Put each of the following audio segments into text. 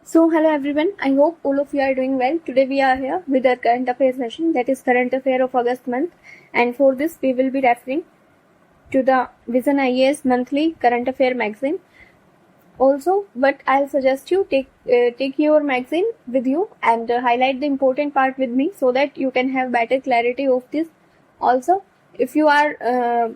So, hello everyone. I hope all of you are doing well. Today we are here with our current affairs session, that is current affair of August month. And for this, we will be referring to the Vision IAS monthly current affair magazine. Also, but I'll suggest you take your magazine with you and highlight the important part with me so that you can have better clarity of this. Also, if you are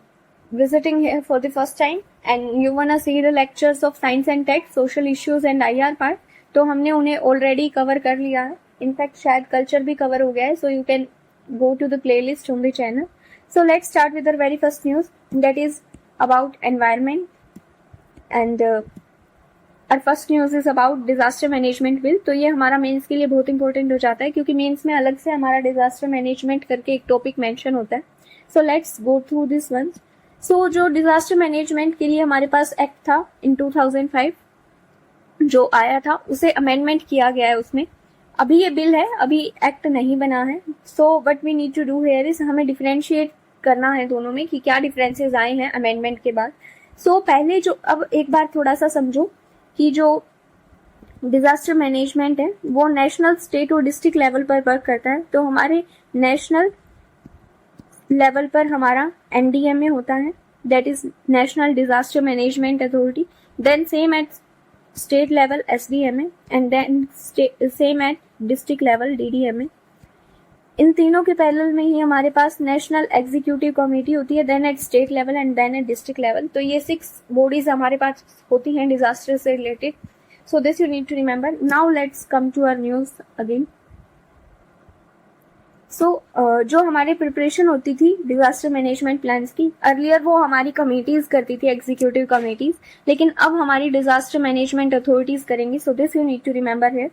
visiting here for the first time and you wanna see the lectures of science and tech, social issues and IR part, तो हमने उन्हें already cover कर लिया है. In fact शायद culture भी cover हो गया है. So you can go to the playlist on the channel. So let's start with the very first news that is about environment and और first news is about disaster management bill. तो ये हमारा mains के लिए बहुत important हो जाता है क्योंकि मेंस में अलग से हमारा डिजास्टर मैनेजमेंट करके एक टॉपिक मेंशन होता है. So let's go through this one. So जो डिजास्टर मैनेजमेंट के लिए हमारे पास एक्ट था इन 2005 जो आया था, उसे अमेंडमेंट किया गया है उसमें. अभी ये बिल है, अभी एक्ट नहीं बना है. So what we need to do here is हमें डिफरेंशिएट करना है दोनों में कि क्या डिफरेंसेस आए हैं अमेंडमेंट के बाद. सो पहले जो अब एक बार थोड़ा सा समझो कि जो डिजास्टर मैनेजमेंट है वो नेशनल, स्टेट और डिस्ट्रिक्ट लेवल पर वर्क करता है. तो हमारे नेशनल लेवल पर हमारा एनडीएमए होता है, that is national disaster management authority. Then same at state level SDMA and then same at district level DDMA. इन तीनों के पैरेलल में ही हमारे पास नेशनल एग्जीक्यूटिव कमेटी होती है, then at state level and then at district level. तो ये 6 bodies हमारे पास होती हैं डिजास्टर से related. So this you need to remember. Now let's come to our news again. So जो हमारी प्रिपरेशन होती थी डिजास्टर मैनेजमेंट प्लान्स की, अर्लियर वो हमारी कमेटीज करती थी, एग्जीक्यूटिव कमेटीज, लेकिन अब हमारी डिजास्टर मैनेजमेंट अथॉरिटीज करेंगी. So this you need to remember here.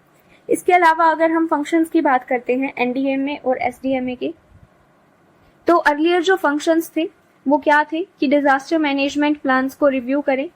इसके अलावा अगर हम फंक्शंस की बात करते हैं एनडीएमए और एसडीएमए के, तो अर्लियर जो फंक्शंस थे वो क्या थे कि डिजास्टर मैनेजमेंट प्लान्स को रिव्यू करें,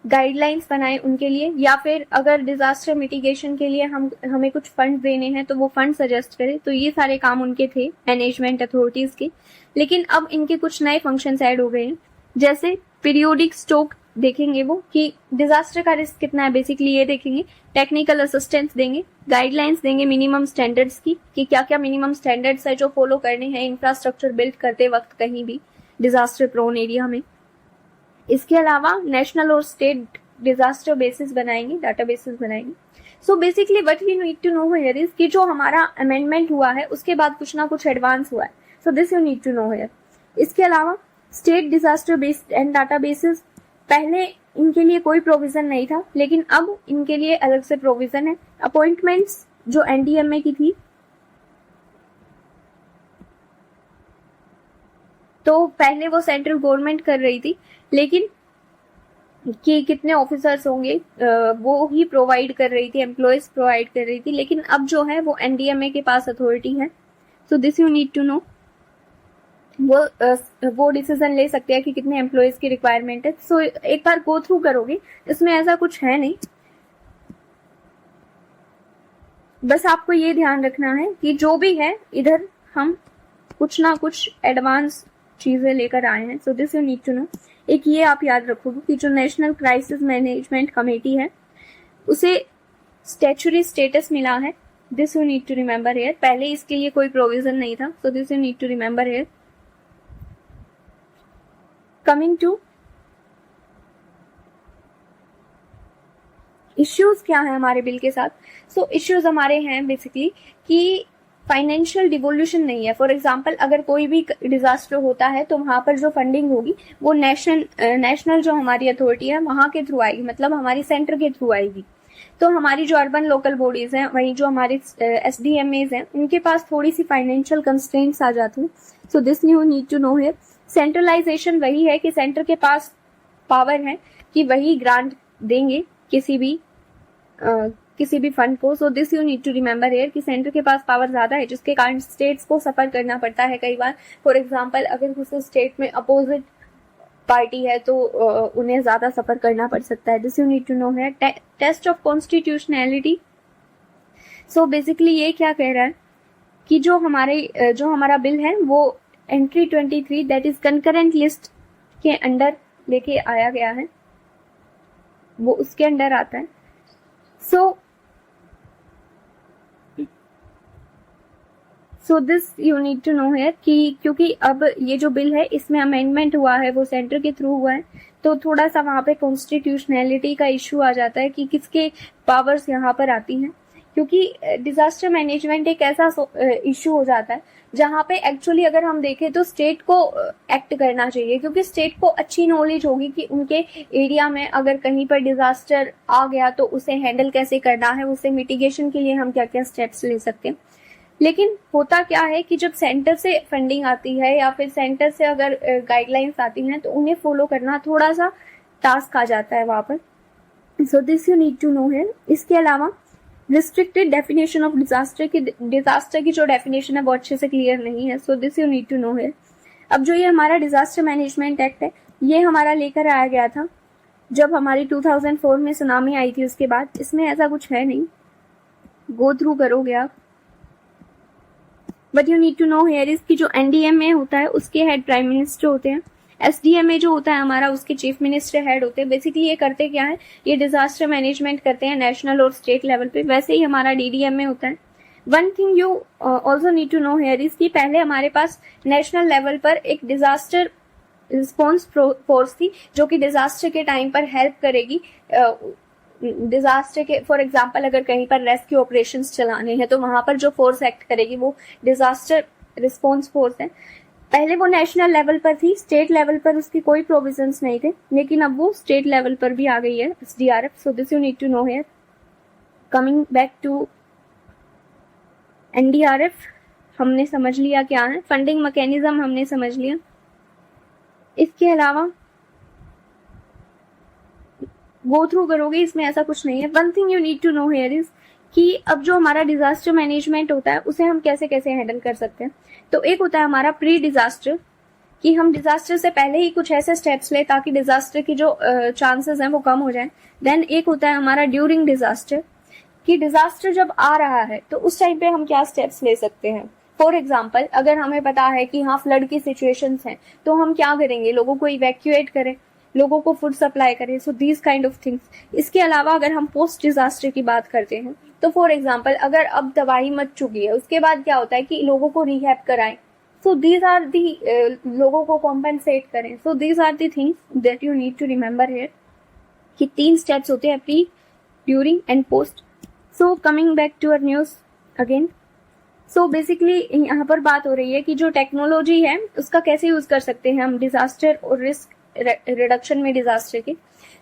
गाइडलाइंस बनाए उनके लिए, या फिर अगर डिजास्टर मिटिगेशन के लिए हमें कुछ फंड देने हैं तो वो फंड सजेस्ट करें. तो ये सारे काम उनके थे मैनेजमेंट अथॉरिटीज के. लेकिन अब इनके कुछ नए फंक्शंस ऐड हो गए हैं, जैसे पीरियोडिक स्टॉक देखेंगे वो कि डिजास्टर का रिस्क कितना है, बेसिकली ये देखेंगे. टेक्निकल असिस्टेंस देंगे, गाइडलाइंस देंगे मिनिमम स्टैंडर्ड्स की कि क्या क्या मिनिमम स्टैंडर्ड्स है जो फॉलो करने हैं इंफ्रास्ट्रक्चर बिल्ड करते वक्त कहीं भी डिजास्टर प्रोन एरिया में. इसके अलावा नेशनल और स्टेट डिजास्टर बेसिस बनाएंगे, डाटा बेसिस बनाएंगे. So basically what we need to know here is कि जो हमारा अमेंडमेंट हुआ है उसके बाद कुछ ना कुछ एडवांस हुआ है. So this you need to know here. इसके अलावा state disaster based and data basis, पहले इनके लिए कोई प्रोविजन नहीं था लेकिन अब इनके लिए अलग से प्रोविजन है. अपॉइंटमेंट्स जो एनडीएमए की थी, तो पहले वो सेंट्रल गवर्नमेंट कर रही थी, लेकिन कि कितने ऑफिसर्स होंगे वो ही प्रोवाइड कर रही थी, एम्प्लॉयज प्रोवाइड कर रही थी. लेकिन अब जो है वो एनडीएमए के पास अथॉरिटी है. So this you need to know. वो डिसीजन ले सकते हैं कि कितने एम्प्लॉयज की रिक्वायरमेंट है. सो एक बार गो थ्रू करोगे, इसमें ऐसा कुछ है नहीं. बस आपको ये ध्यान रखना है कि जो भी है इधर हम कुछ ना कुछ एडवांस चीजें लेकर आए हैं. So this you need to know. एक ये आप याद रखोगे कि जो नेशनल क्राइसिस मैनेजमेंट कमेटी है उसे स्टैच्यूटरी स्टेटस मिला है. This you need to remember here. पहले इसके लिए कोई प्रोविजन नहीं था. So this you need to remember here. Coming to issues क्या है हमारे बिल के साथ. सो इश्यूज हमारे हैं बेसिकली कि फाइनेंशियल डिवोल्यूशन नहीं है. फॉर एग्जाम्पल अगर कोई भी डिजास्टर होता है तो वहां पर जो फंडिंग होगी वो नेशनल जो हमारी अथॉरिटी है वहां के थ्रू आएगी, मतलब हमारी सेंटर के थ्रू आएगी. तो हमारी जो अर्बन लोकल बॉडीज हैं, वही जो हमारी एसडीएमएज हैं, उनके पास थोड़ी सी फाइनेंशियल कंस्ट्रेंट्स आ जाती हैं. So this you need to know here. Centralisation वही है कि सेंटर के पास पावर है कि वही ग्रांट देंगे किसी भी फंड को. So this you need to remember here कि सेंटर के पास पावर ज्यादा है, जिसके कारण स्टेट्स को सफर करना पड़ता है कई बार. फॉर एग्जांपल अगर किसी स्टेट में अपोजिट पार्टी है तो उन्हें ज्यादा सफर करना पड़ सकता है. This you need to know here. Test of constitutionality. So basically ये क्या कह रहा है कि जो हमारा बिल है वो entry 23 that is concurrent list के अंडर लेके आया गया है, वो उसके अंडर आता है. So so this you need to know here कि क्योंकि अब ये जो बिल है इसमें अमेंडमेंट हुआ है वो सेंटर के थ्रू हुआ है, तो थोड़ा सा वहाँ पे कॉन्स्टिट्यूशनैलिटी का इशू आ जाता है कि किसके पावर्स यहाँ पर आती हैं, क्योंकि डिजास्टर मैनेजमेंट एक ऐसा इशू हो जाता है जहाँ पे एक्चुअली अगर हम देखें तो स्टेट को एक्ट करना चाहिए, क्योंकि स्टेट को अच्छी नॉलेज होगी कि उनके एरिया में अगर कहीं पर डिजास्टर आ गया तो उसे हैंडल कैसे करना है, उसे मिटिगेशन के लिए हम क्या क्या स्टेप्स ले सकते हैं। लेकिन होता क्या है कि जब सेंटर से फंडिंग आती है या फिर सेंटर से अगर गाइडलाइंस आती हैं तो उन्हें फॉलो करना थोड़ा सा टास्क आ जाता है वहां पर। So this you need to know here. इसके अलावा रिस्ट्रिक्टेड डेफिनेशन ऑफ डिजास्टर की जो डेफिनेशन है वो अच्छे से क्लियर नहीं है। So this you need to know here. अब जो ये हमारा डिजास्टर मैनेजमेंट एक्ट है ये हमारा लेकर आया गया था जब हमारी 2004 में सुनामी आई थी, उसके बाद इसमें ऐसा कुछ है नहीं, गो थ्रू करोगे आप। But you need to know here इसकी जो एनडीएमए होता है उसके हेड प्राइम मिनिस्टर होते हैं, एसडीएमए जो होता है हमारा उसके चीफ मिनिस्टर हेड होते हैं। बेसिकली ये करते क्या है, ये डिजास्टर मैनेजमेंट करते हैं नेशनल और स्टेट लेवल पे। वैसे ही हमारा डीडीएमए होता है। One thing you also need to know here is कि पहले हमारे पास नेशनल लेवल पर एक डिजास्टर रिस्पॉन्स फोर्स थी जो कि डिजास्टर के टाइम पर हेल्प करेगी। डिजास्टर के फॉर एग्जांपल अगर कहीं पर रेस्क्यू ऑपरेशंस चलाने हैं तो वहां पर जो फोर्स एक्ट करेगी वो डिजास्टर रिस्पॉन्स फोर्स है। पहले वो नेशनल लेवल पर थी, स्टेट लेवल पर उसकी कोई प्रोविजंस नहीं थे, लेकिन अब वो स्टेट लेवल पर भी आ गई है SDRF. So this you need to know here. Coming back to NDRF, हमने समझ लिया क्या है, फंडिंग मैकेनिज्म हमने समझ लिया। इसके अलावा गो थ्रू करोगे इसमें ऐसा कुछ नहीं है। One thing you need to know here is कि अब जो हमारा डिजास्टर मैनेजमेंट होता है उसे हम कैसे कैसे हैंडल कर सकते हैं। तो एक होता है हमारा प्री डिजास्टर, कि हम डिजास्टर से पहले ही कुछ ऐसे स्टेप्स ले ताकि डिजास्टर की जो चांसेस हैं वो कम हो जाएं। देन एक होता है हमारा ड्यूरिंग डिजास्टर, कि डिजास्टर जब आ रहा है तो उस टाइम पे हम क्या स्टेप्स ले सकते हैं। फॉर एग्जाम्पल अगर हमें पता है कि हाँ फ्लड की सिचुएशंस हैं तो हम क्या करेंगे, लोगों को इवैक्यूएट करें, लोगों को फूड सप्लाई करें। So these kind of things. इसके अलावा अगर हम पोस्ट डिजास्टर की बात करते हैं तो फॉर एग्जाम्पल अगर अब तबाही मच चुकी है उसके बाद क्या होता है कि लोगों को रिहैब कराएं। सो दीज आर दी लोगों को कॉम्पेंसेट करें। So these are the things that you need to remember here कि 3 स्टेप्स होते हैं, pre, during and post. So coming back to our news again. So basically यहाँ पर बात हो रही है कि जो टेक्नोलॉजी है उसका कैसे यूज कर सकते हैं हम डिजास्टर और रिस्क रिडक्शन में डिजास्टर के।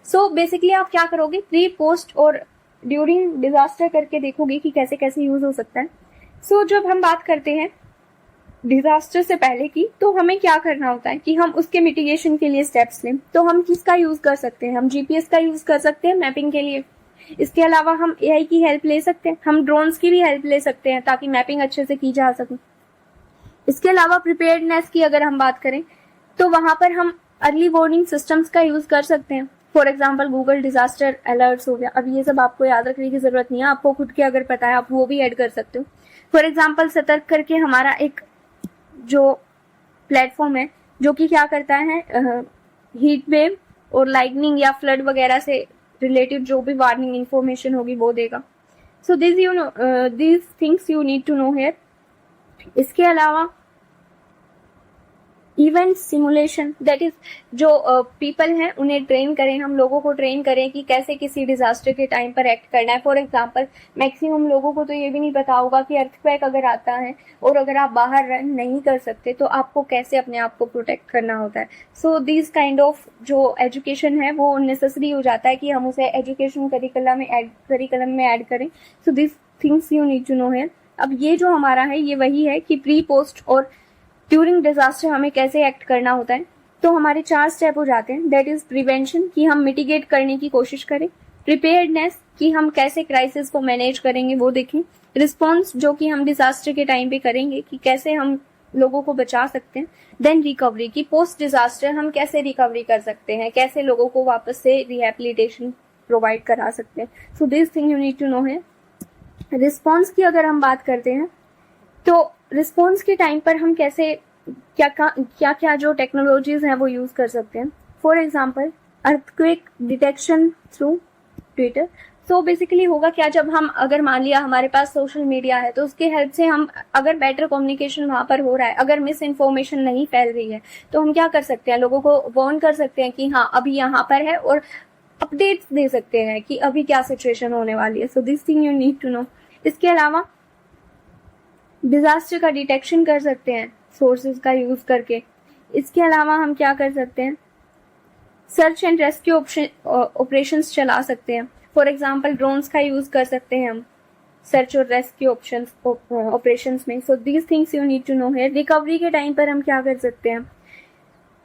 सो बेसिकली आप क्या करोगे, प्री, पोस्ट और ड्यूरिंग डिजास्टर करके देखोगे कि कैसे कैसे यूज हो सकता है। सो जब हम बात करते हैं डिजास्टर से पहले की तो हमें क्या करना होता है कि हम उसके मिटिगेशन के लिए स्टेप्स लें। तो हम किसका यूज कर सकते हैं, हम जीपीएस का यूज कर सकते हैं मैपिंग के लिए। इसके अलावा हम एआई की हेल्प ले सकते हैं, हम ड्रोन्स की भी हेल्प ले सकते हैं ताकि मैपिंग अच्छे से की जा सके। इसके अलावा प्रिपेयर्डनेस की अगर हम बात करें तो वहां पर हम अर्ली वार्निंग सिस्टम्स का यूज कर सकते हैं। For example Google disaster alerts हो गया। अब ये सब आपको याद रखने की जरूरत नहीं है, आपको खुद के अगर पता है आप वो भी ऐड कर सकते हो। फॉर एग्जाम्पल सतर्क करके हमारा एक जो प्लेटफॉर्म है जो कि क्या करता है, हीट वेव और लाइटनिंग या फ्लड वगैरह से रिलेटेड जो भी वार्निंग इंफॉर्मेशन होगी वो देगा। So this things you need to know here. इसके अलावा इवेंट सिमुलेशन, दैट इज जो पीपल हैं उन्हें ट्रेन करें, हम लोगों को ट्रेन करें कि कैसे किसी डिजास्टर के टाइम पर एक्ट करना है। फॉर एग्जांपल मैक्सिमम लोगों को तो ये भी नहीं पता होगा कि अर्थक्वेक अगर आता है और अगर आप बाहर रन नहीं कर सकते तो आपको कैसे अपने आप को प्रोटेक्ट करना होता है। सो दिस काइंड ऑफ जो एजुकेशन है वो नेसेसरी हो जाता है कि हम उसे एजुकेशन करिकुलम में ऐड करें। So this things you need to know here. अब ये जो हमारा है ये वही है कि प्री, पोस्ट और ड्यूरिंग डिजास्टर हमें कैसे एक्ट करना होता है। तो हमारे 4 स्टेप हो जाते हैं। दैट इज प्रिवेंशन, कि हम मिटिगेट करने की कोशिश करें। प्रिपेयर्डनेस, कि हम कैसे क्राइसिस को मैनेज करेंगे वो देखें। रिस्पॉन्स, जो कि हम डिजास्टर के टाइम पे करेंगे कि कैसे हम लोगों को बचा सकते हैं। देन रिकवरी, की पोस्ट डिजास्टर हम कैसे रिकवरी कर सकते हैं, कैसे लोगों को वापस से रिहेबिलिटेशन प्रोवाइड करा सकते हैं। So this thing you need to know है। रिस्पॉन्स की अगर हम बात करते हैं तो रिस्पॉन्स के टाइम पर हम कैसे क्या क्या जो टेक्नोलॉजीज हैं वो यूज कर सकते हैं। For example earthquake detection through Twitter. तो बेसिकली होगा क्या, जब हम अगर मान लिया हमारे पास सोशल मीडिया है तो उसके हेल्प से हम अगर बेटर कम्युनिकेशन वहां पर हो रहा है, अगर मिस इन्फॉर्मेशन नहीं फैल रही है, तो हम क्या कर सकते हैं, लोगों को वार्न कर सकते हैं कि हाँ अभी यहाँ पर है, और अपडेट्स दे सकते हैं कि अभी क्या सिचुएशन होने वाली है. So this thing you need to know. इसके अलावा डिजास्टर का डिटेक्शन कर सकते हैं सोर्सेज का यूज करके. इसके अलावा हम क्या कर सकते हैं, सर्च एंड रेस्क्यू ऑपरेशंस चला सकते हैं. फॉर एग्जांपल ड्रोन्स का यूज कर सकते हैं हम सर्च और रेस्क्यू ऑपरेशंस में. So these things you need to know here. Recovery के टाइम पर हम क्या कर सकते हैं,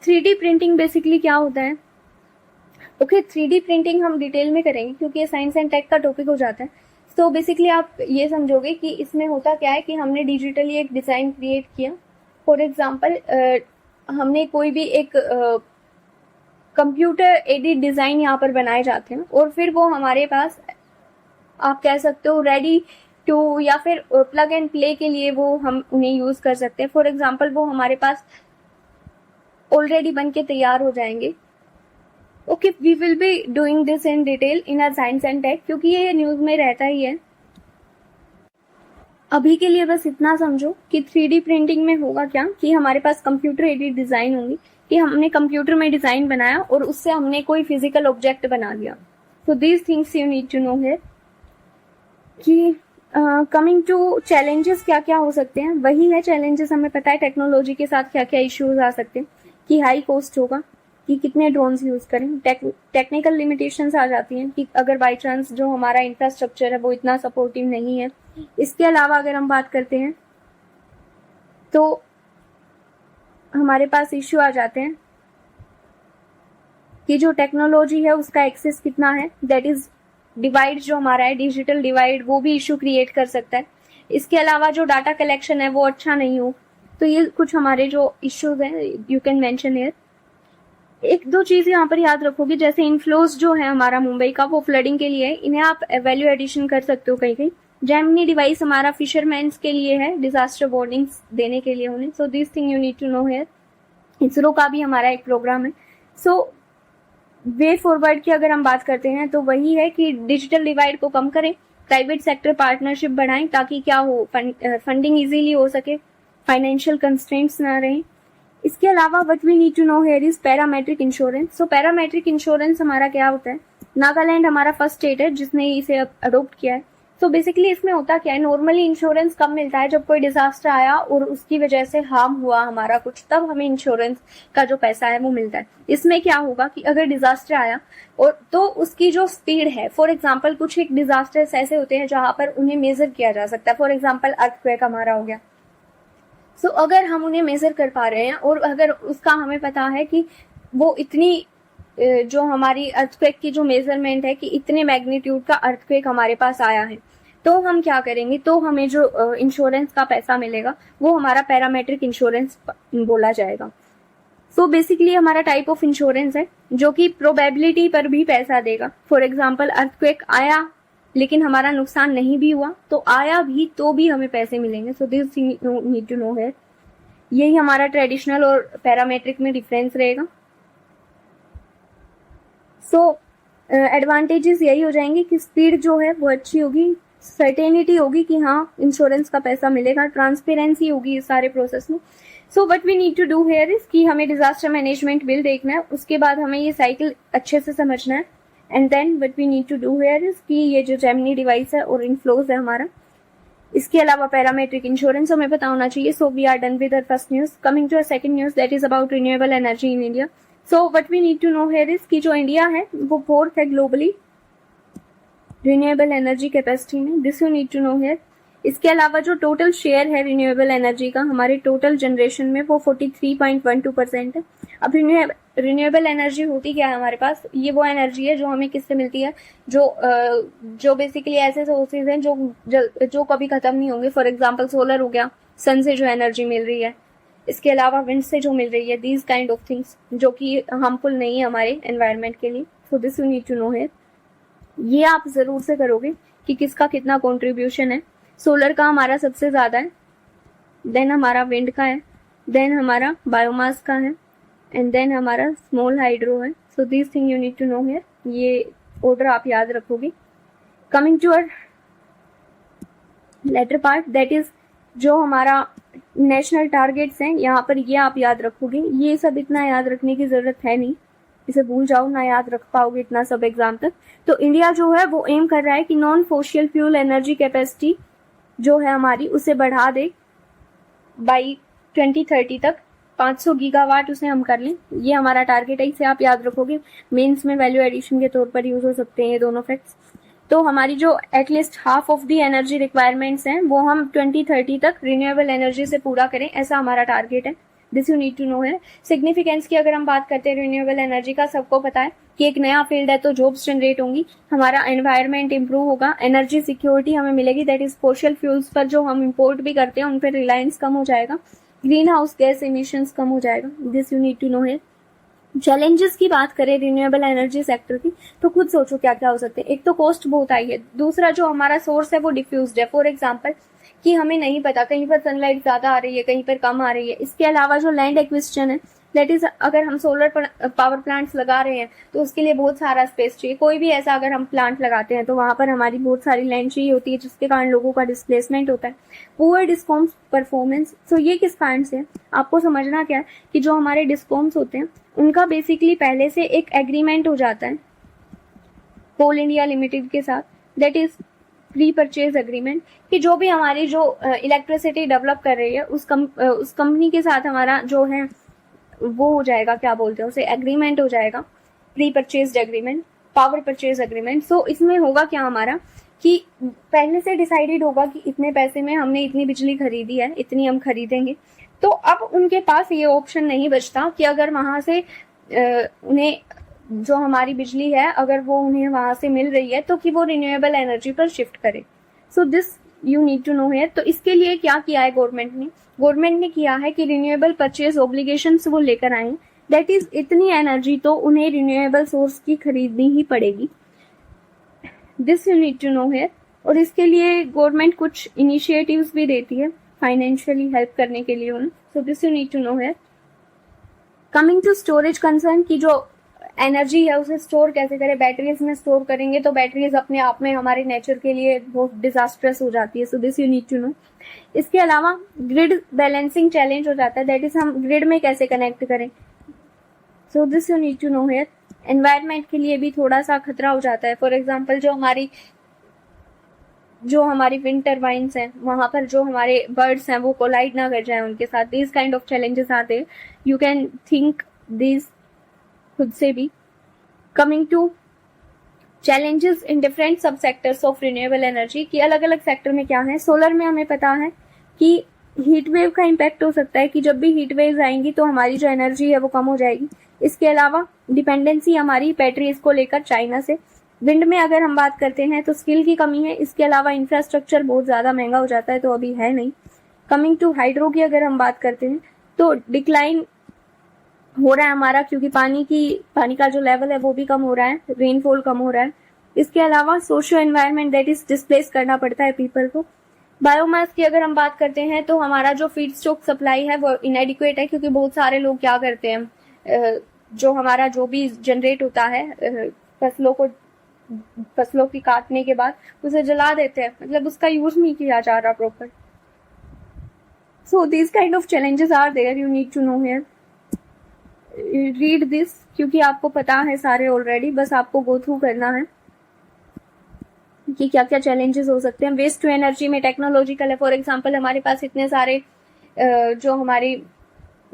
3D प्रिंटिंग बेसिकली क्या होता है. ओके, 3D प्रिंटिंग हम डिटेल में करेंगे क्योंकि ये साइंस एंड टेक का टॉपिक हो जाता है. तो बेसिकली आप ये समझोगे कि इसमें होता क्या है कि हमने डिजिटली एक डिजाइन क्रिएट किया. फॉर एग्जांपल हमने कोई भी एक कंप्यूटर एडिट डिजाइन यहाँ पर बनाए जाते हैं और फिर वो हमारे पास आप कह सकते हो रेडी टू या फिर प्लग एंड प्ले के लिए वो हम उन्हें यूज कर सकते हैं. फॉर एग्जांपल वो हमारे पास ऑलरेडी बन के तैयार हो जाएंगे. Okay, we will be doing this in detail in our science and tech क्योंकि ये न्यूज में रहता ही है. अभी के लिए बस इतना समझो कि 3D प्रिंटिंग में होगा क्या कि हमारे पास कंप्यूटर एडिट डिजाइन होंगी, कि हमने कंप्यूटर में डिजाइन बनाया और उससे हमने कोई फिजिकल ऑब्जेक्ट बना लिया. So these things you need to know here. कि कमिंग टू चैलेंजेस क्या क्या हो सकते हैं, वही है चैलेंजेस. हमें पता है टेक्नोलॉजी के साथ क्या क्या इश्यूज आ सकते हैं, कि हाई कॉस्ट होगा, कि कितने ड्रोन्स यूज करें, टेक्निकल लिमिटेशंस आ जाती हैं कि अगर बाई चांस जो हमारा इंफ्रास्ट्रक्चर है वो इतना सपोर्टिव नहीं है. इसके अलावा अगर हम बात करते हैं तो हमारे पास इश्यू आ जाते हैं कि जो टेक्नोलॉजी है उसका एक्सेस कितना है, दैट इज डिवाइड जो हमारा है, डिजिटल डिवाइड, वो भी इश्यू क्रिएट कर सकता है. इसके अलावा जो डाटा कलेक्शन है वो अच्छा नहीं हो. तो ये कुछ हमारे जो इश्यूज हैं यू कैन मेंशन हियर. एक दो चीज यहाँ पर याद रखोगे, जैसे इनफ्लोज जो है हमारा मुंबई का वो फ्लडिंग के लिए है, इन्हें आप वैल्यू एडिशन कर सकते हो कहीं कहीं. जेमिनी डिवाइस हमारा फिशरमैन्स के लिए है, डिजास्टर वार्निंग्स देने के लिए उन्हें. So this thing you need to know here. ISRO का भी हमारा एक प्रोग्राम है. सो वे फॉरवर्ड की अगर हम बात करते हैं तो वही है कि डिजिटल डिवाइड को कम करें, प्राइवेट सेक्टर पार्टनरशिप बढ़ाएं ताकि क्या हो, फंडिंग इजीली हो सके, फाइनेंशियल कंस्ट्रेंट्स ना रहें. इसके अलावा what we need to know here is parametric insurance. So parametric insurance हमारा क्या होता है, नागालैंड हमारा फर्स्ट स्टेट है जिसने इसे अडोप्ट किया है. तो बेसिकली इसमें होता क्या है, नॉर्मली इंश्योरेंस कब मिलता है, जब कोई डिजास्टर आया और उसकी वजह से हार्म हुआ हमारा कुछ, तब हमें इंश्योरेंस का जो पैसा है वो मिलता है. इसमें क्या होगा कि अगर डिजास्टर आया और तो उसकी जो स्पीड है, फॉर एग्जांपल कुछ एक डिजास्टर्स ऐसे होते हैं जहां पर उन्हें मेजर किया जा सकता है. फॉर एग्जांपल अर्थक्वेक हमारा हो गया. सो अगर हम उन्हें मेजर कर पा रहे हैं और अगर उसका हमें पता है कि वो इतनी जो हमारी अर्थक्वेक की जो मेजरमेंट है कि इतने मैग्नीट्यूड का अर्थक्वेक हमारे पास आया है, तो हम क्या करेंगे, तो हमें जो इंश्योरेंस का पैसा मिलेगा वो हमारा पैरामेट्रिक इंश्योरेंस बोला जाएगा. सो बेसिकली हमारा टाइप ऑफ इंश्योरेंस है जो कि प्रोबेबिलिटी पर भी पैसा देगा. फॉर एग्जाम्पल अर्थक्वेक आया लेकिन हमारा नुकसान नहीं भी हुआ, तो आया भी तो भी हमें पैसे मिलेंगे. So this need to know है. यही हमारा ट्रेडिशनल और पैरामेट्रिक में डिफरेंस रहेगा. सो एडवांटेजेस यही हो जाएंगे कि स्पीड जो है वो अच्छी होगी, सर्टेनिटी होगी कि हाँ इंश्योरेंस का पैसा मिलेगा, ट्रांसपेरेंसी होगी इस सारे प्रोसेस में. So what we need to do here is कि हमें डिजास्टर मैनेजमेंट बिल देखना है, उसके बाद हमें ये साइकिल अच्छे से समझना है. And then what we need to do here is कि ये जो जेमिनी डिवाइस है और इनफ्लोज है हमारा, इसके अलावा पैरामेट्रिक इंश्योरेंस हमें पता होना चाहिए. So we are done with our first news. Coming to a second news that is about renewable energy in India. So what we need to know here is कि जो इंडिया है वो fourth है globally renewable energy capacity में. This you need to know here. इसके अलावा जो total share है रिन्यूएबल एनर्जी का हमारे टोटल जनरेशन में वो 43.12% है. अब रिन्यूएबल एनर्जी होती क्या है हमारे पास, ये वो एनर्जी है जो हमें किससे मिलती है, जो बेसिकली ऐसे सोर्सेज हैं जो कभी खत्म नहीं होंगे. फॉर एग्जांपल सोलर हो गया, सन से जो एनर्जी मिल रही है. इसके अलावा विंड से जो मिल रही है, दीज काइंड ऑफ थिंग्स जो कि हार्मफुल नहीं है हमारे एनवायरनमेंट के लिए. So this you need to know here. ये आप जरूर से करोगे कि किसका कितना कंट्रीब्यूशन है. सोलर का हमारा सबसे ज्यादा है, देन हमारा विंड का है, देन हमारा बायोमास का है, एंड देन हमारा स्मॉल हाइड्रो है. So this thing you need to know here. ये ऑर्डर आप याद रखोगे. Coming to our latter part, that is जो हमारा नेशनल टारगेट्स हैं, यहाँ पर ये आप याद रखोगे। ये सब इतना याद रखने की जरूरत है नहीं, इसे भूल जाओ, ना याद रख पाओगे इतना सब एग्जाम तक। तो इंडिया जो है वो एम कर रहा है कि नॉन फोशियल फ्यूल एनर्जी कैपेसिटी जो है हमारी उसे बढ़ा दे बाई 2030 तक 500 गीगावाट उसे हम कर लें। ये हमारा टारगेट है, इसे आप याद रखोगे, मेंस में वैल्यू एडिशन के तौर पर यूज हो सकते हैं ये दोनों फैक्ट्स। तो हमारी जो at least half of the energy requirements हैं वो हम 2030 तक रिन्यूएबल एनर्जी से पूरा करें, ऐसा हमारा टारगेट है। This you need to know है। सिग्निफिकेंस की अगर हम बात करते हैं रिन्यूएबल एनर्जी का, सबको पता है कि एक नया फील्ड है तो जॉब्स जनरेट होंगी, हमारा एनवायरमेंट इंप्रूव होगा, एनर्जी सिक्योरिटी हमें मिलेगी, दैट इज फोशियल फ्यूल्स पर जो हम इंपोर्ट भी करते हैं उन पर रिलायंस कम हो जाएगा, ग्रीन हाउस गैस इमिशंस कम हो जाएगा। This you need to know है। चैलेंजेस की बात करें रिन्यूएबल एनर्जी सेक्टर की, तो खुद सोचो क्या क्या हो सकते हैं। एक तो कॉस्ट बहुत हाई है, दूसरा जो हमारा सोर्स है वो डिफ्यूज्ड है। फॉर एग्जांपल कि हमें नहीं पता, कहीं पर सनलाइट ज्यादा आ रही है, कहीं पर कम आ रही है। इसके अलावा जो लैंड एक्विजिशन है, दैट इज अगर हम सोलर पावर प्लांट्स लगा रहे हैं तो उसके लिए बहुत सारा स्पेस चाहिए। कोई भी ऐसा अगर हम प्लांट लगाते हैं तो वहां पर हमारी बहुत सारी लैंड चाहिए होती है, जिसके कारण लोगों का डिस्प्लेसमेंट होता है। पुअर डिस्कॉम्स परफॉर्मेंस, तो ये किस कारण से है आपको समझना क्या है कि जो हमारे डिस्कॉम्स होते हैं उनका बेसिकली पहले से एक एग्रीमेंट हो जाता है कोल इंडिया लिमिटेड के साथ, that is pre purchase agreement, कि जो भी हमारी जो इलेक्ट्रिसिटी डेवलप कर रही है उस कंपनी के साथ हमारा जो है वो हो जाएगा, क्या बोलते हैं उसे, एग्रीमेंट हो जाएगा, pre purchase agreement, power purchase agreement. So इसमें होगा क्या हमारा कि पहले से डिसाइडेड होगा कि इतने पैसे में हमने इतनी बिजली खरीदी है, इतनी हम खरीदेंगे। तो अब उनके पास ये ऑप्शन नहीं बचता कि अगर वहां से उन्हें जो हमारी बिजली है अगर वो उन्हें वहां से मिल रही है तो कि वो रिन्यूएबल एनर्जी पर शिफ्ट करे। So this you need to know है। तो इसके लिए क्या किया है गवर्नमेंट ने किया है कि रिन्यूएबल परचेज ऑब्लिगेशन वो लेकर आए, दैट इज इतनी एनर्जी तो उन्हें रिन्यूएबल सोर्स की खरीदनी ही पड़ेगी। This you need to know है। और इसके लिए गवर्नमेंट कुछ इनिशिएटिव्स भी देती है फाइनेंशियली हेल्प करने के लिए उन्हें। So this you need to know है। कमिंग टू स्टोरेज कंसर्न की जो एनर्जी है उसे स्टोर कैसे करें, बैटरीज में स्टोर करेंगे तो बैटरीज अपने आप में हमारे नेचर के लिए बहुत डिजास्ट्रस हो जाती है। So this you need to know. इसके अलावा ग्रिड बैलेंसिंग चैलेंज हो जाता है, दैट इज हम ग्रिड में कैसे कनेक्ट करें। So this you need to know here. Environment के लिए भी थोड़ा सा खतरा हो जाता है। फॉर एग्जाम्पल जो हमारी विंड टर्बाइंस हैं वहां पर जो हमारे बर्ड्स हैं वो कोलाइड ना कर जाए उनके साथ। दिस काइंड ऑफ चैलेंजेस आते हैं, यू कैन थिंक दिस खुद से भी। Coming to challenges in different sub sectors of renewable energy की, अलग अलग सेक्टर में क्या है। सोलर में हमें पता है कि हीट वेव का इम्पैक्ट हो सकता है कि जब भी हीट वेव आएंगी तो हमारी जो एनर्जी है वो कम हो जाएगी। इसके अलावा डिपेंडेंसी हमारी बैटरीज को लेकर चाइना से। विंड में अगर हम बात करते हैं तो स्किल की कमी है। इसके अलावा इंफ्रास्ट्रक्चर बहुत ज्यादा महंगा हो जाता है, तो अभी है नहीं। कमिंग टू हाइड्रो की अगर हम बात करते हैं तो डिक्लाइन हो रहा है हमारा, क्योंकि पानी का जो लेवल है वो भी कम हो रहा है, रेनफॉल कम हो रहा है। इसके अलावा socio environment, that is displace करना पड़ता है पीपल को। बायोमास की अगर हम बात करते हैं तो हमारा जो फीड स्टॉक सप्लाई है वो इनएडिक्वेट है, क्योंकि बहुत सारे लोग क्या करते हैं, जो हमारा जो भी जनरेट होता है फसलों की काटने के बाद उसे जला देते हैं, मतलब उसका यूज नहीं किया जा रहा proper. So these kind of challenges are there, you need to know here. Read this, क्योंकि आपको पता है सारे ऑलरेडी, बस आपको गो थ्रू करना है कि क्या क्या चैलेंजेस हो सकते हैं। वेस्ट टू एनर्जी में टेक्नोलॉजिकल है। फॉर एग्जांपल हमारे पास इतने सारे जो हमारी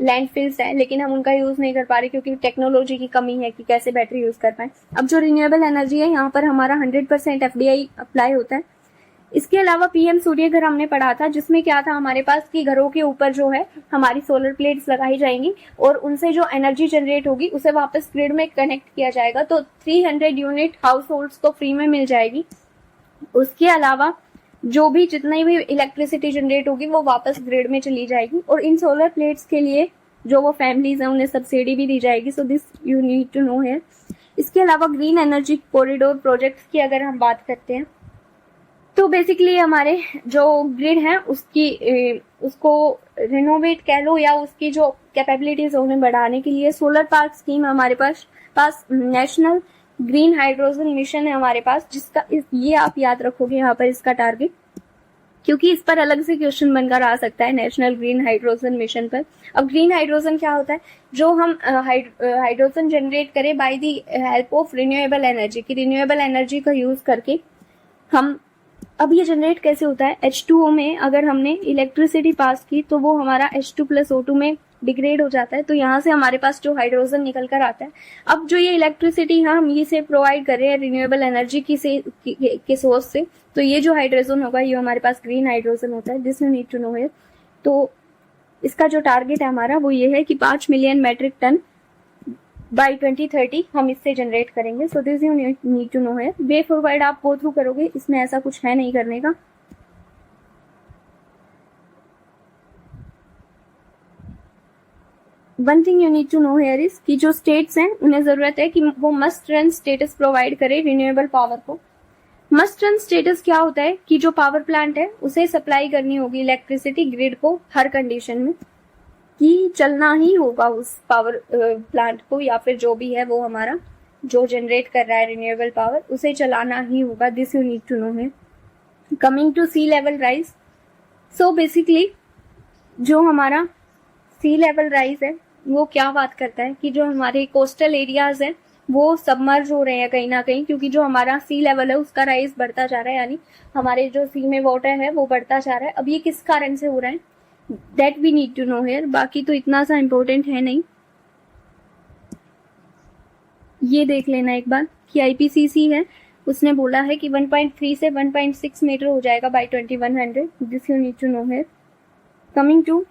लैंडफिल्स हैं लेकिन हम उनका यूज नहीं कर पा रहे क्योंकि टेक्नोलॉजी की कमी है कि कैसे बैटरी यूज कर पाए। अब जो रिन्यूएबल एनर्जी है यहाँ पर हमारा 100% FDI अप्लाई होता है। इसके अलावा PM सूर्य घर हमने पढ़ा था, जिसमें क्या था हमारे पास कि घरों के ऊपर जो है हमारी सोलर प्लेट्स लगाई जाएंगी और उनसे जो एनर्जी जनरेट होगी उसे वापस ग्रिड में कनेक्ट किया जाएगा, तो 300 यूनिट हाउस होल्ड्स को फ्री में मिल जाएगी। उसके अलावा जो भी जितनी भी इलेक्ट्रिसिटी जनरेट होगी वो वापस ग्रिड में चली जाएगी, और इन सोलर प्लेट्स के लिए जो वो फैमिलीज हैं उन्हें सब्सिडी भी दी जाएगी। So this you need to know है। इसके अलावा ग्रीन एनर्जी कॉरिडोर प्रोजेक्ट्स की अगर हम बात करते हैं तो बेसिकली हमारे जो ग्रिड है उसको रिनोवेट कह लो या उसकी जो कैपेबिलिटीज है उन्हें बढ़ाने के लिए सोलर पार्क स्कीम हमारे पास नेशनल ग्रीन हाइड्रोजन मिशन है हमारे पास, जिसका ये आप याद रखोगे यहाँ पर इसका टारगेट, क्योंकि इस पर अलग से क्वेश्चन बनकर आ सकता है नेशनल ग्रीन हाइड्रोजन मिशन पर। अब ग्रीन हाइड्रोजन क्या होता है? जो हम हाइड्रोजन जनरेट करें by the help of renewable energy, की रिन्यूएबल एनर्जी का यूज करके हम, अब ये जनरेट कैसे होता है? H2O में अगर हमने इलेक्ट्रिसिटी पास की तो वो हमारा H2+O2 में डिग्रेड हो जाता है, तो यहाँ से हमारे पास जो हाइड्रोजन निकल कर आता है। अब जो ये इलेक्ट्रिसिटी हम इसे प्रोवाइड कर रहे हैं रिन्यूएबल एनर्जी के सोर्स से, तो ये जो हाइड्रोजन होगा ये हमारे पास ग्रीन हाइड्रोजन होता है। This you need to know है। तो इसका जो टारगेट है हमारा वो ये है कि 5 मिलियन मेट्रिक टन बाय 2030 हम इससे जनरेट करेंगे। So this you need to know है। वे फॉरवर्ड आप गो थ्रू करोगे, इसमें ऐसा कुछ है नहीं करने का। One thing you need to know here is कि जो स्टेट्स हैं उन्हें जरूरत है कि वो मस्ट रन स्टेटस प्रोवाइड करे रिन्यूएबल पावर को। मस्ट रन स्टेटस क्या होता है कि जो पावर प्लांट है उसे सप्लाई करनी होगी इलेक्ट्रिसिटी ग्रिड को हर कंडीशन में, कि चलना ही होगा उस पावर प्लांट को, या फिर जो भी है वो हमारा जो जनरेट कर रहा है रिन्यूएबल पावर उसे चलाना ही होगा। This you need to know है। Coming to sea level rise, so basically जो हमारा सी लेवल राइज है वो क्या बात करता है कि जो हमारे कोस्टल एरियाज है वो सबमर्ज हो रहे हैं कहीं ना कहीं, क्योंकि जो हमारा सी लेवल है उसका राइज बढ़ता जा रहा है, यानी हमारे जो सी में वाटर है वो बढ़ता जा रहा है। अब ये किस कारण से हो रहा है, that we need to know here. बाकी तो इतना सा इम्पोर्टेंट है नहीं। ये देख लेना एक बार कि आईपीसीसी है, उसने बोला है कि 1.3 से 1.6 मीटर हो जाएगा by 2100। This you need to know here. Coming to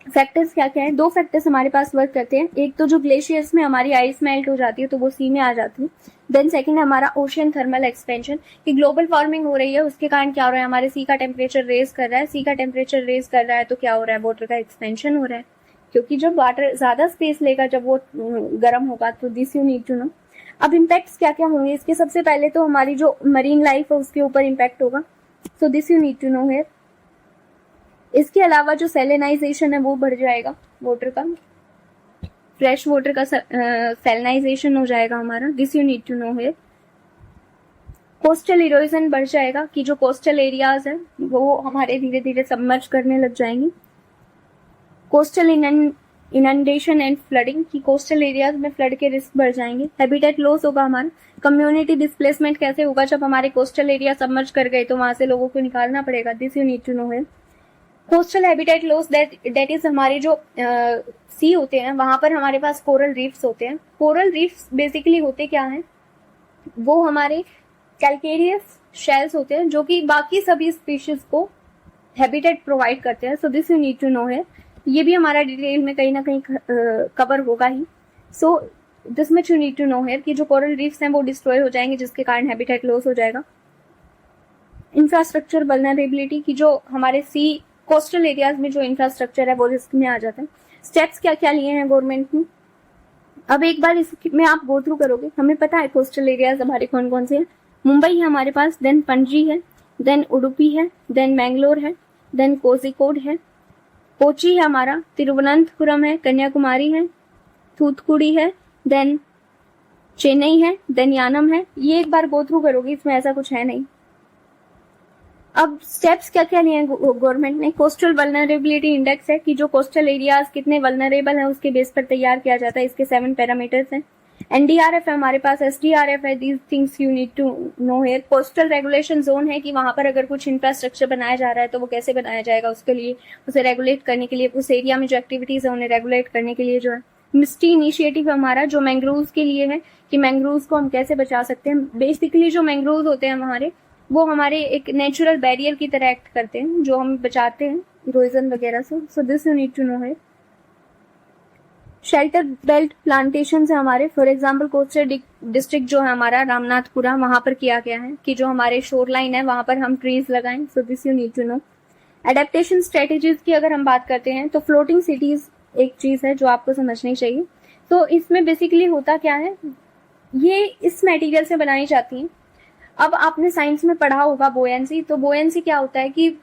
factors क्या क्या है, दो फैक्टर्स हमारे पास वर्क करते हैं। एक तो जो ग्लेशियर्स में हमारी आइस मेल्ट हो जाती है तो वो सी में आ जाती है। देन सेकंड हमारा ओशियन थर्मल एक्सपेंशन, कि ग्लोबल वार्मिंग हो रही है उसके कारण क्या हो रहा है, हमारे सी का टेम्परेचर रेज कर रहा है। सी का टेम्परेचर रेज कर रहा है तो क्या हो रहा है, वाटर का एक्सपेंशन हो रहा है, क्योंकि जब वाटर ज्यादा स्पेस लेगा जब वो गर्म होगा। तो this you need to know. अब इम्पैक्ट्स क्या क्या होंगे इसके, सबसे पहले तो हमारी जो मरीन लाइफ है उसके ऊपर इम्पैक्ट होगा। So this you need to know here. इसके अलावा जो सेलेनाइजेशन है वो बढ़ जाएगा, वाटर का फ्रेश वाटर का सेलेनाइजेशन हो जाएगा हमारा। This you need to know here. Coastal erosion बढ़ जाएगा, कि जो कोस्टल एरियाज है वो हमारे धीरे धीरे सबमर्ज करने लग जाएंगे। कोस्टल इनंडेशन एंड फ्लडिंग, की कोस्टल एरियाज में फ्लड के रिस्क बढ़ जाएंगे। हैबिटेट लॉस होगा हमारा। कम्युनिटी डिस्प्लेसमेंट कैसे होगा, जब हमारे कोस्टल एरिया सबमर्ज कर गए तो वहां से लोगों को निकालना पड़ेगा। This you need to know here. Coastal habitat loss that is हमारे जो सी होते हैं वहां पर हमारे पास कोरल रीफ्स होते हैं। कोरल रीफ्स बेसिकली होते क्या हैं, वो हमारे कैल्केरियस शेल्स होते हैं जो कि बाकी सभी स्पीशीज को हैबिटेट प्रोवाइड करते हैं। So this you need to know है। ये भी हमारा डिटेल में कहीं ना कहीं कवर होगा ही। So this much you need to know है कि जो कोरल रीफ्स हैं वो डिस्ट्रॉय हो जाएंगे जिसके कारण हैबिटेट लॉस हो जाएगा। इंफ्रास्ट्रक्चर वल्नरेबिलिटी, की जो हमारे सी कोस्टल एरियाज में जो इंफ्रास्ट्रक्चर है वो रिस्क में आ जाता है। स्टेप्स क्या क्या लिए हैं गवर्नमेंट ने, अब एक बार इसमें आप गो थ्रू करोगे। हमें पता है कोस्टल एरियाज हमारे कौन कौन से हैं। मुंबई है हमारे पास, देन पणजी है, देन उडुपी है, देन मैंगलोर है, देन कोझिकोड है, कोची है हमारा, तिरुवनंतपुरम है, कन्याकुमारी है, थूथकुडी है, देन चेन्नई है, देन यानम है। ये एक बार गो थ्रू करोगे, इसमें ऐसा कुछ है नहीं। अब स्टेप्स क्या क्या लिए गवर्नमेंट ने। कोस्टल वल्नरेबिलिटी इंडेक्स है, कि जो कोस्टल एरियाज कितने वल्नरेबल है उसके बेस पर तैयार किया जाता है। इसके 7 पैरामीटर्स हैं। एनडीआरएफ है हमारे पास, एसडीआरएफ है। These things you need to know here. Coastal regulation zone है, कि वहां पर अगर कुछ इंफ्रास्ट्रक्चर बनाया जा रहा है तो वो कैसे बनाया जाएगा, उसके लिए उसे रेगुलेट करने के लिए, उस एरिया में जो एक्टिविटीज है उन्हें रेगुलेट करने के लिए जो है। मिस्टी इनिशिएटिव हमारा जो मैंग्रोव्स के लिए है, कि मैंग्रोव्स को हम कैसे बचा सकते हैं। बेसिकली जो मैंग्रोव्स होते हैं हमारे, वो हमारे एक नेचुरल बैरियर की तरह एक्ट करते हैं जो हम बचाते हैं इरोजन वगैरह से। So this you need to know है। शेल्टर बेल्ट प्लांटेशन है हमारे, फॉर एग्जाम्पल कोस्टल डिस्ट्रिक्ट जो है हमारा रामनाथपुरा, वहां पर किया गया है कि जो हमारे शोर लाइन है वहां पर हम ट्रीज लगाएं। So this you need to know. Adaptation strategies की अगर हम बात करते हैं तो फ्लोटिंग सिटीज एक चीज है जो आपको समझनी चाहिए। तो इसमें बेसिकली होता क्या है, ये इस मटेरियल से बनाई जाती है। अब आपने साइंस में पढ़ा होगा बोयेंसी, तो बोयेंसी क्या होता है कि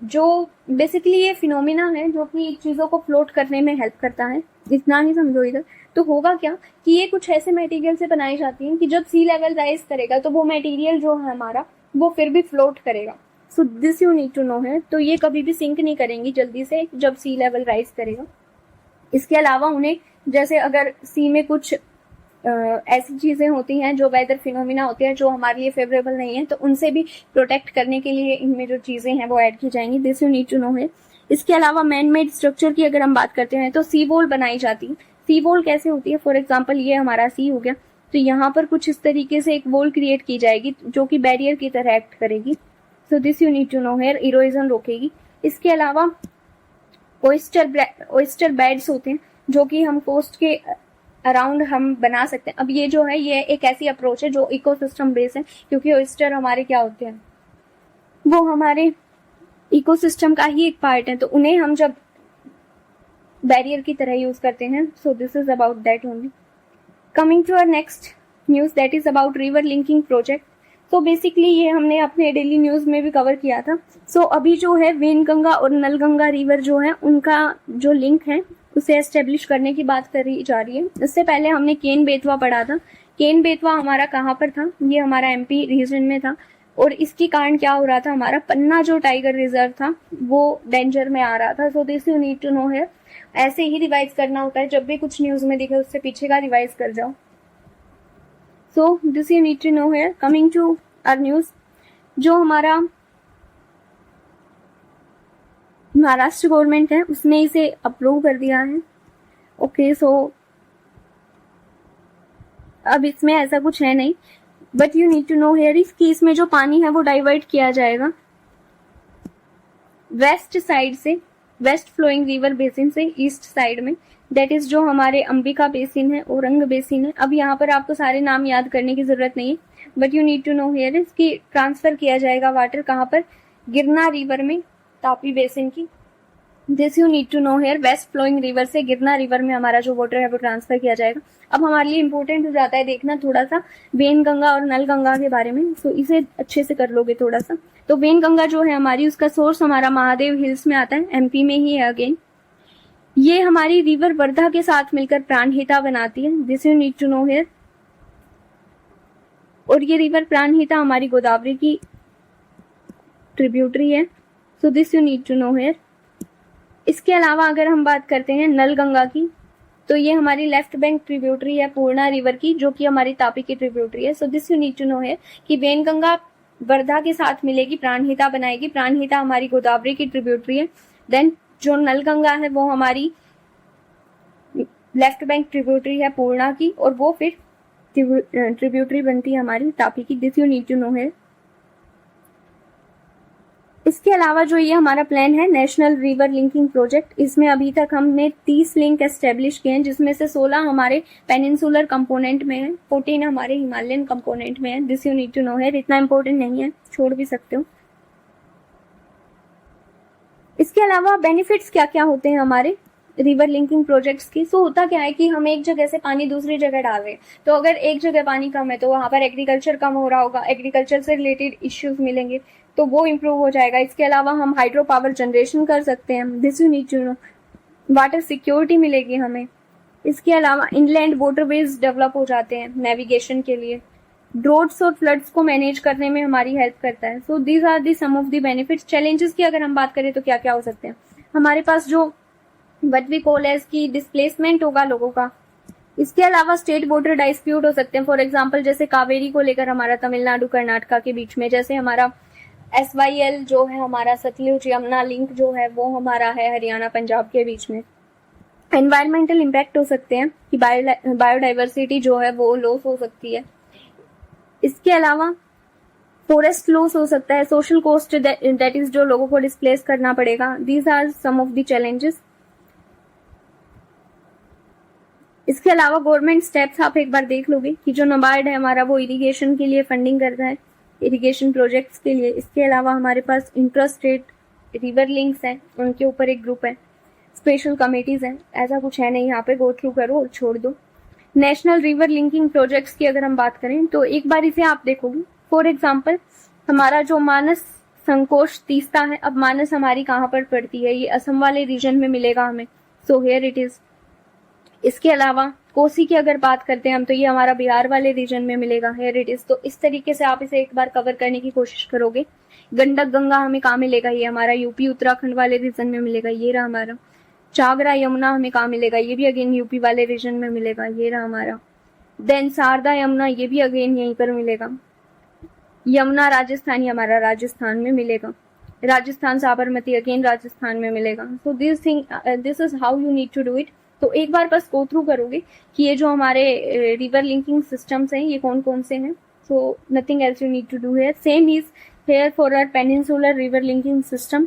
जो बेसिकली ये फिनोमिना है जो कि चीजों को फ्लोट करने में हेल्प करता है, इतना ही समझो इधर। तो होगा क्या कि ये कुछ ऐसे मटेरियल से बनाई जाती हैं कि जब सी लेवल राइज करेगा तो वो मटेरियल जो है हमारा वो फिर भी फ्लोट करेगा। So this you need to know है। तो ये कभी भी सिंक नहीं करेंगी जल्दी से जब सी लेवल राइज करेगा। इसके अलावा उन्हें जैसे अगर सी में कुछ ऐसी चीजें होती हैं जो वेदर फिनोमिना होते हैं जो हमारे लिए फेवरेबल नहीं है, तो उनसे भी प्रोटेक्ट करने के लिए इनमें जो चीजें हैं वो ऐड की जाएंगी। This you need to know है। इसके अलावा मैन मेड स्ट्रक्चर की अगर हम बात करते हैं तो सी वॉल बनाई जाती है। सी वॉल कैसे होती है? फॉर एग्जाम्पल ये हमारा सी हो गया, तो यहाँ पर कुछ इस तरीके से एक वॉल क्रिएट की जाएगी जो कि बैरियर की तरह एक्ट करेगी। So this you need to know है, इरोजन रोकेगी। इसके अलावा ओइस्टर बेड्स होते हैं जो कि हम कोस्ट के अराउंड हम बना सकते हैं। अब ये जो है ये एक ऐसी अप्रोच है जो इकोसिस्टम बेस है, क्योंकि ओइस्टर हमारे क्या होते हैं, वो हमारे इकोसिस्टम का ही एक पार्ट है, तो उन्हें हम जब बैरियर की तरह यूज करते हैं। So this is about that only. Coming to our next news that is about river linking project. तो बेसिकली ये हमने अपने डेली न्यूज में भी कवर किया था। सो अभी जो है वेनगंगा और नलगंगा रिवर जो है उनका जो लिंक है उसे एस्टेब्लिश करने की बात करी जा रही है। इससे पहले हमने केन बेतवा पढ़ा था। केन बेतवा हमारा कहाँ पर था? ये हमारा एमपी रीजन में था, और इसके कारण क्या हो रहा था, हमारा पन्ना जो टाइगर रिजर्व था वो डेंजर में आ रहा था। So this you need to know है। ऐसे ही रिवाइज करना होता है, जब भी कुछ न्यूज में दिखे उससे पीछे का रिवाइज कर जाओ। So this you need to know है। कमिंग टू आवर न्यूज, जो हमारा महाराष्ट्र गवर्नमेंट है उसने इसे अप्रूव कर दिया है। ओके, सो अब इसमें ऐसा कुछ है नहीं, but you need to know here is कि इसमें जो पानी है वो डाइवर्ट किया जाएगा वेस्ट साइड से, वेस्ट फ्लोइंग रिवर बेसिन से ईस्ट साइड में, दैट इज जो हमारे अंबिका बेसिन है, औरंग बेसिन है। अब यहाँ पर आपको सारे नाम याद करने की जरूरत नहीं है, but you need to know here is कि ट्रांसफर किया जाएगा वाटर कहाँ पर? गिरना रिवर में, तापी बेसिन की। This you need to know here. West flowing river से गिरना रिवर में हमारा जो वाटर है वो ट्रांसफर किया जाएगा। अब हमारे लिए इंपॉर्टेंट हो जाता है देखना थोड़ा सा वेनगंगा और नलगंगा के बारे में, सो इसे अच्छे से कर लोगे थोड़ा सा। तो वेनगंगा जो है हमारी, उसका सोर्स हमारा महादेव हिल्स में आता है, एमपी में ही है अगेन। ये हमारी रिवर वर्धा के साथ मिलकर प्राणहिता बनाती है। This you need to know here. और ये रिवर प्राणहिता हमारी गोदावरी की ट्रिब्यूटरी है। So this you need to know here. इसके अलावा अगर हम बात करते हैं नलगंगा की, तो ये हमारी लेफ्ट बैंक ट्रिब्यूटरी है पूर्णा रिवर की, जो कि हमारी तापी की ट्रिब्यूटरी है। So this you need to know है कि वेनगंगा वर्धा के साथ मिलेगी, प्राणहिता बनाएगी। प्राणहिता हमारी गोदावरी की ट्रिब्यूटरी है। देन जो नलगंगा है वो हमारी लेफ्ट बैंक ट्रिब्यूटरी है पूर्णा की, और वो फिर ट्रिब्यूटरी बनती है हमारी तापी की। This you need to know है। इसके अलावा जो ये हमारा प्लान है नेशनल रिवर लिंकिंग प्रोजेक्ट, इसमें अभी तक हमने 30 लिंक एस्टेब्लिश किए हैं, जिसमें से 16 हमारे पेनिनसुलर कंपोनेंट में है, 14 हमारे हिमालयन कंपोनेंट में है। This you need to know है। इतना इंपॉर्टेंट नहीं है, छोड़ भी सकते हो। इसके अलावा बेनिफिट्स क्या क्या होते हैं हमारे रिवर लिंकिंग प्रोजेक्ट्स की? सो होता क्या है कि हम एक जगह से पानी दूसरी जगह डाल रहे हैं, तो अगर एक जगह पानी कम है तो वहां पर एग्रीकल्चर कम हो रहा होगा, एग्रीकल्चर से रिलेटेड इश्यूज मिलेंगे, तो वो इम्प्रूव हो जाएगा। इसके अलावा हम हाइड्रो पावर जनरेशन कर सकते हैं। This you need to know. Water security मिलेगी हमें। इसके अलावा इनलैंड वाटरवेज डेवलप हो जाते हैं नेविगेशन के लिए। ड्रोट्स और फ्लड्स को मैनेज करने में हमारी हेल्प करता है। So these are the some of the benefits. Challenges की अगर हम बात करें तो क्या क्या हो सकते हैं? हमारे पास जो व्हाट वी कॉल एज की डिस्प्लेसमेंट होगा लोगों का। इसके अलावा स्टेट बॉर्डर डिस्प्यूट हो सकते हैं। फॉर एग्जांपल जैसे कावेरी को लेकर हमारा तमिलनाडु कर्नाटका के बीच में, जैसे हमारा SYL जो है हमारा सतलुज यमुना लिंक जो है वो हमारा है हरियाणा पंजाब के बीच में। एनवायरमेंटल इम्पैक्ट हो सकते हैं कि बायोडाइवर्सिटी जो है वो लॉस हो सकती है। इसके अलावा फॉरेस्ट लॉस हो सकता है। सोशल कॉस्ट दैट इज जो लोगों को डिस्प्लेस करना पड़ेगा। These are some of the challenges. इसके अलावा गवर्नमेंट स्टेप्स आप एक बार देख लोगे कि जो नाबार्ड है हमारा वो इरिगेशन के लिए फंडिंग करता है, इरिगेशन प्रोजेक्ट्स के लिए। इसके अलावा हमारे पास इंट्रास्टेट रिवर लिंक्स हैं, उनके ऊपर एक ग्रुप है, स्पेशल कमेटीज हैं। ऐसा कुछ है नहीं यहाँ पे, गो थ्रू करो और छोड़ दो। नेशनल रिवर लिंकिंग प्रोजेक्ट्स की अगर हम बात करें तो एक बार इसे आप देखोगे। फॉर एग्जाम्पल हमारा जो मानस संकोश तीस्ता है, अब मानस हमारी कहाँ पर पड़ती है? ये असम वाले रीजन में मिलेगा हमें। So here it is. इसके अलावा कोसी की अगर बात करते हैं हम, तो ये हमारा बिहार वाले रीजन में मिलेगा। Here it is. तो इस तरीके से आप इसे एक बार कवर करने की कोशिश करोगे। गंडक गंगा हमें कहाँ मिलेगा, ये हमारा यूपी उत्तराखंड वाले रीजन में मिलेगा, ये रहा हमारा। चागरा यमुना हमें कहाँ मिलेगा, ये भी अगेन यूपी वाले रीजन में मिलेगा, ये रहा हमारा। देन शारदा यमुना, ये भी अगेन यहीं पर मिलेगा। यमुना राजस्थानी हमारा राजस्थान में मिलेगा। राजस्थान साबरमती अगेन राजस्थान में मिलेगा। So this is how you need to do it. तो एक बार बस गो थ्रू करोगे कि ये जो हमारे रिवर लिंकिंग सिस्टम्स हैं ये कौन कौन से हैं। So nothing else you need to do here. Same is here for our peninsular river linking system.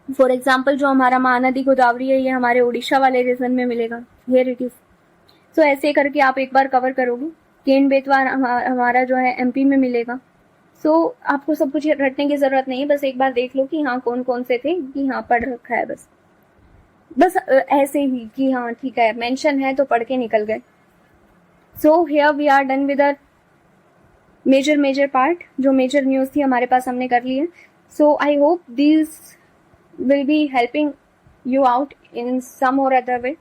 For example जो हमारा महानदी गोदावरी है, ये हमारे उड़ीसा वाले रीजन में मिलेगा। Here it is. सो ऐसे करके आप एक बार कवर करोगे। केन बेतवा हमारा जो है एमपी में मिलेगा। सो आपको सब कुछ रटने की जरूरत नहीं है, बस एक बार देख लो कि हाँ कौन कौन से थे, कि हाँ पढ़ रखा है बस ऐसे ही कि हाँ ठीक है मेंशन है तो पढ़ के निकल गए। So here we are done with our major part. जो मेजर न्यूज थी हमारे पास हमने कर ली है। So I hope this will be helping you out in some or other way.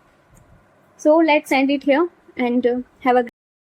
So let's end it here and have a